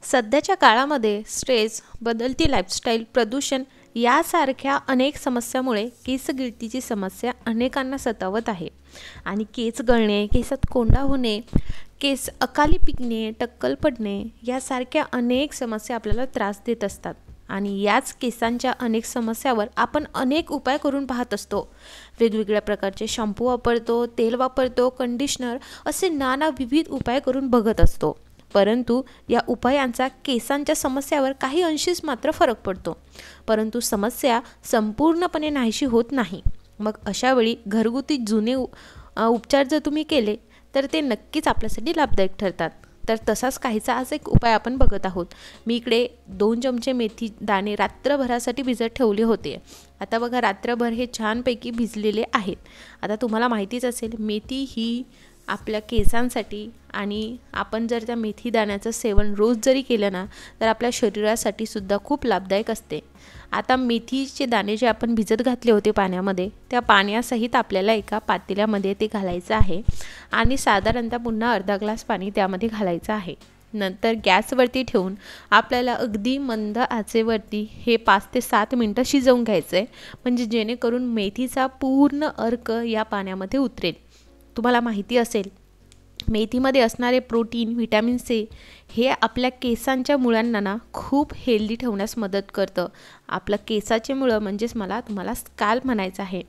सध्याच्या काळामध्ये स्ट्रेस, बदलती लाईफस्टाईल, प्रदूषण यासारख्या अनेक समस्यामुळे केस गळतीची समस्या अनेकांना सतावत आहे. आणि केस गळणे, केसात कोंडा होणे, केस अकाली पिकणे, टक्कल पडणे यासारख्या अनेक समस्या आपल्याला त्रास देत असतात. आणि याच केसांच्या अनेक समस्यावर आपण अनेक उपाय करून पाहत असतो. वेगवेगळ्या प्रकारचे शॅम्पू वापरतो, तेल वापरतो, कंडिशनर असे नाना विविध उपाय करून बघत असतो. परंतु या उपायांचा केसांच्या समस्यावर काही अंशीच मात्र फरक पडतो. परंतु समस्या संपूर्णपणे नाहीशी होत नाही. मग अशा वेळी घरगुती जुने उपचार जर तुम्ही केले तर ते नक्कीच आपल्यासाठी लाभदायक ठरतात. तर तसाच काहीचा आज एक उपाय आपण बघत आहोत. मी इकडे 2 चमचे मेथी दाणे रात्रभरासाठी भिजत ठेवले होते. आता बघा रात्रभर हे छानपैकी भिजलेले आहेत. आता तुम्हाला माहितीच असेल मेथी ही आपल्या केसांसाठी आणि आपण जर त्या मेथी दाण्याचं सेवन रोज जरी केलं ना तर आपल्या शरीरासाठी सुद्धा खूप लाभदायक असते. आता मेथीचे दाणे जे आपण भिजत घातले होते पाण्यामध्ये, त्या पाण्यासहित आपल्याला एका पातेल्यामध्ये ते घालायचं आहे आणि साधारणतः पुन्हा अर्धा ग्लास पाणी त्यामध्ये घालायचं आहे. नंतर गॅसवरती ठेवून आपल्याला अगदी मंद आचेवरती हे 5 ते 7 मिनटं शिजवून घ्यायचं आहे, म्हणजे जेणेकरून मेथीचा पूर्ण अर्क या पाण्यामध्ये उतरेल. तुम्हाला माहिती असेल मेथीमध्ये असणारे प्रोटीन, व्हिटॅमिन सी हे आपल्या केसांच्या मुळांना ना खूप हेल्दी ठेवण्यास मदत करतं. आपलं केसाचे मुळं म्हणजेच तुम्हाला स्कॅल्प म्हणायचं आहे.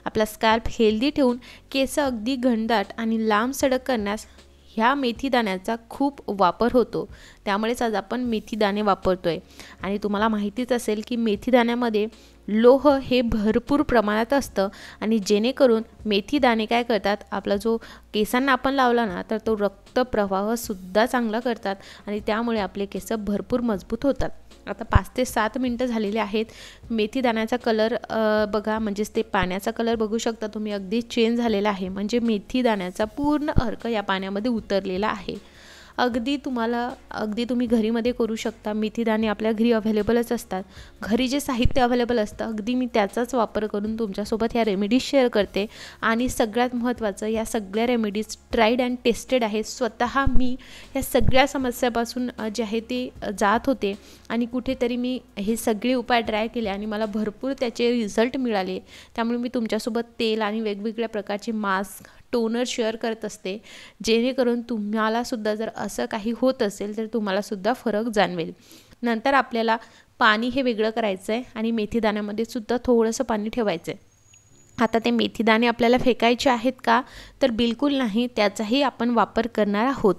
आपला स्कॅल्प हेल्दी ठेवून केस अगदी घनदाट आणि लांब सडक करण्यास ह्या मेथी दाण्याचा खूप वापर होतो. त्यामुळेच आज आपण मेथी दाणे वापरतोय. आणि तुम्हाला माहितीच असेल की मेथी दाण्यामध्ये लोह हे भरपूर प्रमाणात असतं आणि जेणेकरून मेथी दाणे काय करतात, आपला जो केसांना आपण लावला ना तर तो रक्तप्रवाहसुद्धा चांगला करतात आणि त्यामुळे आपले केस भरपूर मजबूत होतात. आता 5 ते 7 मिनटं झालेले आहेत. मेथी दाण्याचा कलर बघा, म्हणजेच ते पाण्याचा कलर बघू शकता तुम्ही, अगदी चेंज झालेला आहे. म्हणजे मेथी दाण्याचा पूर्ण अर्क या पाण्यामध्ये उतरलेला आहे. अगदी तुम्ही घरीमध्ये करू शकता. मेथी दाणे आपल्या घरी अवेलेबलच असतात. घरी जे साहित्य अवेलेबल असतं अगदी मी त्याचाच वापर करून तुमच्यासोबत ह्या रेमेडीज शेअर करते. आणि सगळ्यात महत्त्वाचं, या सगळ्या रेमेडीज ट्राईड अँड टेस्टेड आहेत. स्वतः मी या सगळ्या समस्यापासून जे आहे ते जात होते आणि कुठेतरी मी हे सगळे उपाय ट्राय केले आणि मला भरपूर त्याचे रिझल्ट मिळाले. त्यामुळे मी तुमच्यासोबत तेल आणि वेगवेगळ्या प्रकारचे मास्क, टोनर शेअर करत असते, जेणेकरून तुम्हालासुद्धा जर असं काही होत असेल तर तुम्हालासुद्धा फरक जाणवेल. नंतर आपल्याला पाणी हे वेगळं करायचं आहे आणि मेथी दाण्यामध्ये सुद्धा थोडंसं पाणी ठेवायचं आहे. आता ते मेथी दाणे आपल्याला फेकायचे आहेत का, तर बिलकुल नाही, त्याचाही आपण वापर करणार आहोत.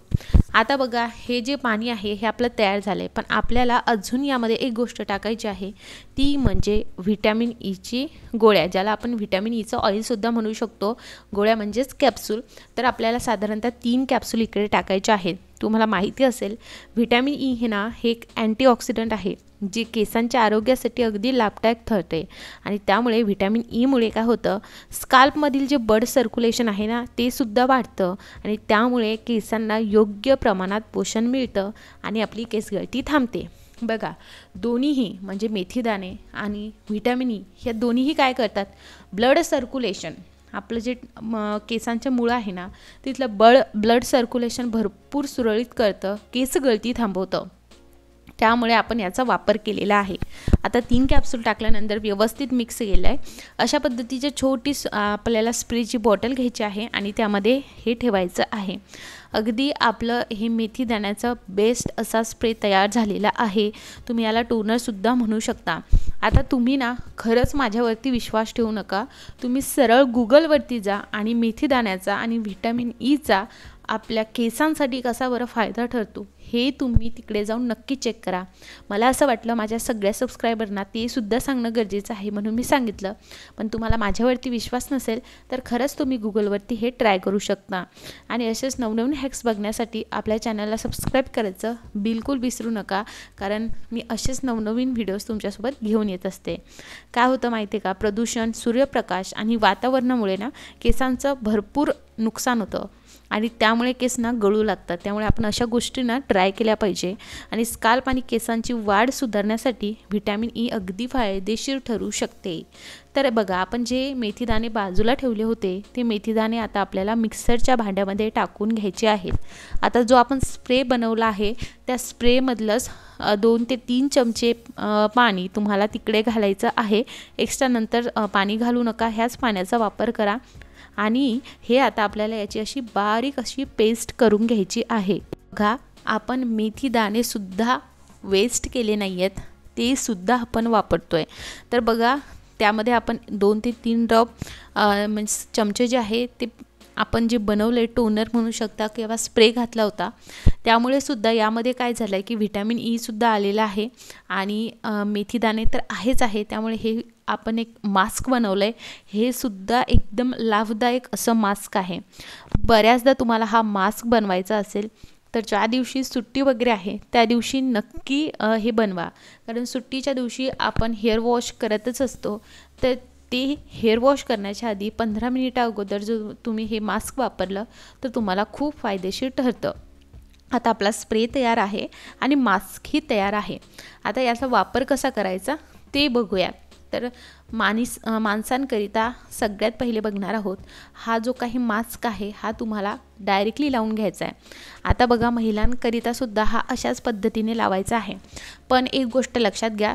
आता बघा हे जे पाणी आहे हे आपलं तयार झालं आहे, पण आपल्याला अजून यामध्ये एक गोष्ट टाकायची आहे, ती म्हणजे व्हिटॅमिन ईची गोळ्या, ज्याला आपण व्हिटॅमिन ईचं ऑइलसुद्धा म्हणू शकतो. गोळ्या म्हणजेच कॅप्सूल. तर आपल्याला साधारणतः 3 कॅप्सूल इकडे टाकायचे आहेत. तुम्हाला माहिती असेल व्हिटॅमिन ई हे ना हे एक अँटीऑक्सिडंट आहे, जे केसांच्या आरोग्यासाठी अगदी लाभदायक ठरते. आणि त्यामुळे व्हिटॅमिन ईमुळे काय होतं, स्काल्पमधील जे ब्लड सर्क्युलेशन आहे ना ते सुद्धा वाढतं आणि त्यामुळे केसांना योग्य प्रमाणात पोषण मिळतं आणि आपली केसगळती थांबते. बघा दोन्हीही म्हणजे मेथीदाणे आणि व्हिटॅमिन ई ह्या दोन्हीही काय करतात, ब्लड सर्क्युलेशन, आपलं जे केसांचं मुळं आहे ना तिथलं ब्लड सर्क्युलेशन भरपूर सुरळीत करतं, केस गळती थांबवतं. त्यामुळे आपण याचा वापर केलेला आहे. आता 3 कॅप्सूल टाकल्यानंतर व्यवस्थित मिक्स केलं आहे. अशा पद्धतीची छोटी आपल्याला स्प्रेची बॉटल घ्यायची आहे आणि त्यामध्ये हे ठेवायचं आहे. अगदी आपलं हे मेथी दाण्याचा बेस्ट असा स्प्रे तयार झालेला आहे. तुम्ही याला टोनरसुद्धा म्हणू शकता. आता तुम्ही ना खरंच माझ्यावरती विश्वास ठेवू नका. तुम्ही सरळ गुगलवरती जा आणि मेथी दाण्याचा आणि व्हिटॅमिन ईचा आपल्या केसांसाठी कसा बरं फायदा ठरतो हे तुम्ही तिकडे जाऊन नक्की चेक करा. मला असं वाटलं माझ्या सगळ्या सबस्क्रायबरना ते सुद्धा सांगणं गरजेचं आहे म्हणून मी सांगितलं. पण तुम्हाला माझ्यावरती विश्वास नसेल तर खरंच तुम्ही गुगलवरती हे ट्राय करू शकता. आणि असेच नवनवीन हॅक्स बघण्यासाठी आपल्या चॅनलला सबस्क्राईब करायचं बिलकुल विसरू नका, कारण मी असेच नवनवीन व्हिडिओज तुमच्यासोबत घेऊन येत असते. काय होतं माहिती आहे का, प्रदूषण, सूर्यप्रकाश आणि वातावरणामुळे ना केसांचं भरपूर नुकसान होतं आणि त्यामुळे केस ना गळू लागतात. त्यामुळे आपण अशा गोष्टी ना ट्राय केल्या पाहिजे. आणि स्काल्प आणि केसांची वाढ सुधारण्यासाठी व्हिटॅमिन ई अगदी फायदेशीर ठरू शकते. तर बघा, आपण जे मेथीदाणे बाजूला ठेवले होते ते मेथीदाणे आता आपल्याला मिक्सरच्या भांड्यामध्ये टाकून घ्यायचे आहेत. आता जो आपण स्प्रे बनवला आहे त्या स्प्रेमधलंच 2 ते 3 चमचे पाणी तुम्हाला तिकडे घालायचं आहे. एक्स्ट्रा नंतर पाणी घालू नका, ह्याच पाण्याचा वापर करा. आणि हे आता आपल्याला याची अशी बारीक अशी पेस्ट करून घ्यायची आहे. बघा, आपण मेथीदाणेसुद्धा वेस्ट केले नाही आहेत, ते सुद्धा आपण वापरतोय. तर बघा, त्यामध्ये आपण 2 ते 3 ड्रॉप म्हणजे चमचे जे आहे ते आपण जे बनवले टोनर म्हणू शकता किंवा स्प्रे घातला होता, त्यामुळे सुद्धा यामध्ये काय झालं आहे की व्हिटॅमिन ई सुद्धा आलेलं आहे. आणि मेथीदाणे तर आहेच आहे, त्यामुळे हे आपण एक मास्क बनवलं आहे. हे सुद्धा एकदम लाभदायक असं मास्क आहे. बऱ्याचदा तुम्हाला हा मास्क बनवायचा असेल तर ज्या दिवशी सुट्टी वगैरे आहे त्या दिवशी नक्की हे बनवा. कारण सुट्टीच्या दिवशी आपण हेअर वॉश करतच असतो. तर ते हेअर वॉश करण्याच्या आधी 15 मिनिटा अगोदर जो तुम्ही हे मास्क वापरलं तर तुम्हाला खूप फायदेशीर ठरतं. आता आपला स्प्रे तयार आहे आणि मास्कही तयार आहे. आता याचा वापर कसा करायचा ते बघूया. तर माणसांकरिता सगळ्यात पहिले बघणार आहोत, हा जो काही मास्क आहे हा तुम्हाला डायरेक्टली लावून घ्यायचा आहे. आता बघा, महिलांकरिता सुद्धा हा अशाच पद्धतीने लावायचा आहे. पण एक गोष्ट लक्षात घ्या,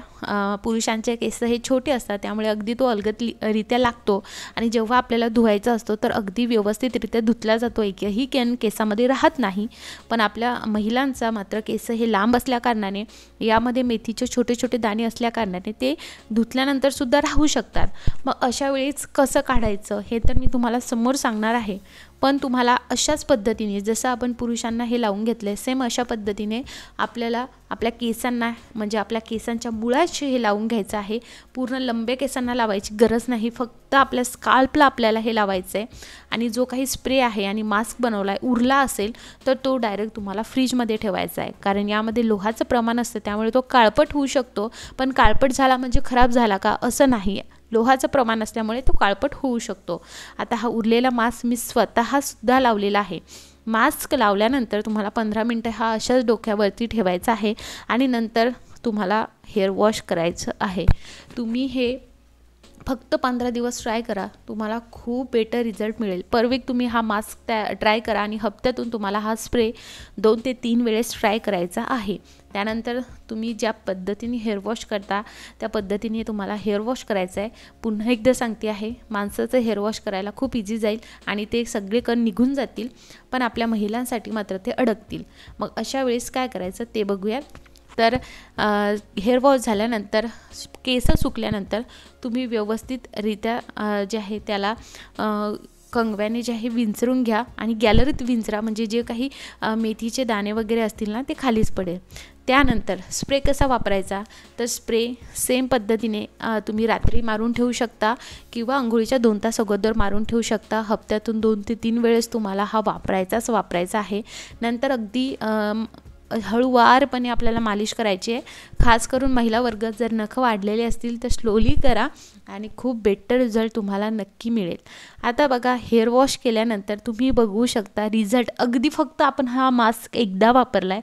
पुरुषांचे केस हे छोटे असतात, त्यामुळे अगदी तो अलगदरित्या लागतो. आणि जेव्हा आपल्याला धुवायचा असतो तर अगदी व्यवस्थितरित्या धुतला जातो, एकही केसामध्ये राहत नाही. पण आपल्या महिलांचा मात्र केस हे लांब असल्याकारणाने, यामध्ये मेथीचे छोटे छोटे दाणे असल्याकारणाने ते धुतल्यानंतर सुद्धा राहू शकतात. मग अशा वेळेस कसं काढायचं हे तर मी तुम्हाला समोर सांगणार आहे. पण तुम्हाला अशाच पद्धतीने जसं आपण पुरुषांना हे लावून घेतलं आहे, सेम अशा पद्धतीने आपल्याला आपल्या केसांना म्हणजे आपल्या केसांच्या मुळाशी हे लावून घ्यायचं आहे. पूर्ण लंब्या केसांना लावायची गरज नाही, फक्त आपल्या स्काल्पला आपल्याला हे लावायचं आहे. आणि जो काही स्प्रे आहे आणि मास्क बनवला आहे उरला असेल तर तो डायरेक्ट तुम्हाला फ्रीजमध्ये ठेवायचा आहे. कारण यामध्ये लोहाचं प्रमाण असतं, त्यामुळे तो काळपट होऊ शकतो. पण काळपट झाला म्हणजे खराब झाला का असं नाही, लोहाचं प्रमाण असल्यामुळे तो काळपट होऊ शकतो. आता हा उरलेला मास्क मी स्वतःसुद्धा लावलेला आहे. मास्क लावल्यानंतर तुम्हाला 15 मिनटं हा अशाच डोक्यावरती ठेवायचा आहे आणि नंतर तुम्हाला हेअर वॉश करायचं आहे. तुम्ही हे फक्त 15 दिवस ट्राय करा, तुम्हाला खूप बेटर रिझल्ट मिळेल. पर वीक तुम्ही हा मास्क ट्राय करा आणि हप्त्यातून तुम्हाला हा स्प्रे 2 ते 3 वेळेस ट्राय करायचा आहे. त्यानंतर तुम्ही ज्या पद्धतीने हेअर वॉश करता त्या पद्धतीने तुम्हाला हेअर वॉश करायचं आहे. पुन्हा एकदा सांगते आहे, माणसाचं हेअर वॉश करायला खूप इझी जाईल आणि ते सगळे कण निघून जातील, पण आपल्या महिलांसाठी मात्र ते अडकतील. मग अशा वेळेस काय करायचं ते बघूया. तर हेअर वॉश झाल्यानंतर केस सुकल्यानंतर तुम्ही व्यवस्थितरित्या जे आहे त्याला कंगव्याने जे आहे विंचरून घ्या आणि गॅलरीत विंचरा, म्हणजे जे काही मेथीचे दाणे वगैरे असतील ना ते खालीच पडेल. त्यानंतर स्प्रे कसा वापरायचा, तर स्प्रे सेम पद्धतीने तुम्ही रात्री मारून ठेवू शकता किंवा अंघोळीच्या 2 तास अगोदर मारून ठेवू शकता. हप्त्यातून 2 ते 3 वेळेस तुम्हाला हा वापरायचा आहे. नंतर अगदी हळूवारपणे आपल्याला मालिश करायची आहे. खास करून महिला वर्ग जर नखं वाढलेले असतील तर स्लोली करा आणि खूप बेटर रिझल्ट तुम्हाला नक्की मिळेल. आता बघा, हेअर वॉश केल्यानंतर तुम्ही बघू शकता रिझल्ट. अगदी फक्त आपण हा मास्क एकदा वापरला आहे,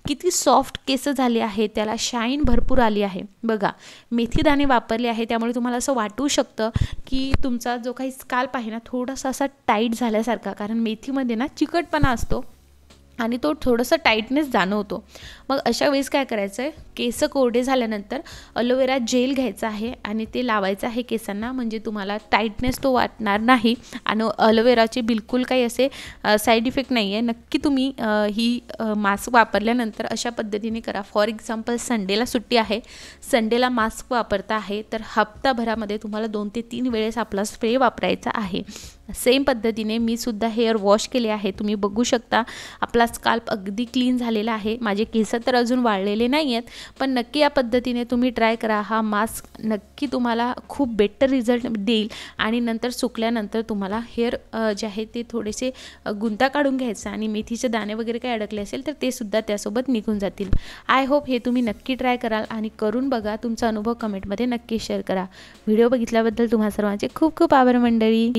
किती सॉफ्ट केस झाले आहे, त्याला शाईन भरपूर आली आहे. बघा, मेथीदाणे वापरले आहे त्यामुळे तुम्हाला असं वाटू शकतं की तुमचा जो काही स्काल्प आहे ना थोडासा असा टाईट झाल्यासारखा, कारण मेथीमध्ये ना चिकटपणा असतो आणि तो थोडंसं टाईटनेस जाणवतो. मग अशा वेळेस काय करायचं आहे, केस कोरडे झाल्यानंतर अलोवेरा जेल घ्यायचा आहे आणि ते लावायचं आहे केसांना, म्हणजे तुम्हाला टाईटनेस तो वाटणार नाही. आणि अलोवेराचे बिलकुल काही असे साईड इफेक्ट नाही आहे. नक्की तुम्ही ही मास्क वापरल्यानंतर अशा पद्धतीने करा. फॉर एक्झाम्पल संडेला सुट्टी आहे, संडेला मास्क वापरता आहे तर हप्ताभरामध्ये तुम्हाला 2 ते 3 वेळेस आपला स्प्रे वापरायचा आहे. सेम पद्धतीने मी सुद्धा हेअर वॉश केले आहे. तुम्ही बघू शकता आपला स्काल्प अगदी क्लीन झालेला आहे. माझे केस तर अजून वाळलेले नाही आहेत, पण नक्की या पद्धतीने तुम्ही ट्राय करा. हा मास्क नक्की तुम्हाला खूप बेटर रिझल्ट देईल. आणि नंतर सुकल्यानंतर तुम्हाला हेअर जे आहे ते थोडेसे गुंता काढून घ्यायचं आणि मेथीचे दाणे वगैरे काही अडकले असेल तर ते सुद्धा त्यासोबत निघून जातील. आय होप हे तुम्ही नक्की ट्राय कराल आणि करून बघा. तुमचा अनुभव कमेंटमध्ये नक्की शेअर करा. व्हिडिओ बघितल्याबद्दल तुम्हा सर्वांचे खूप खूप आभार मंडळी.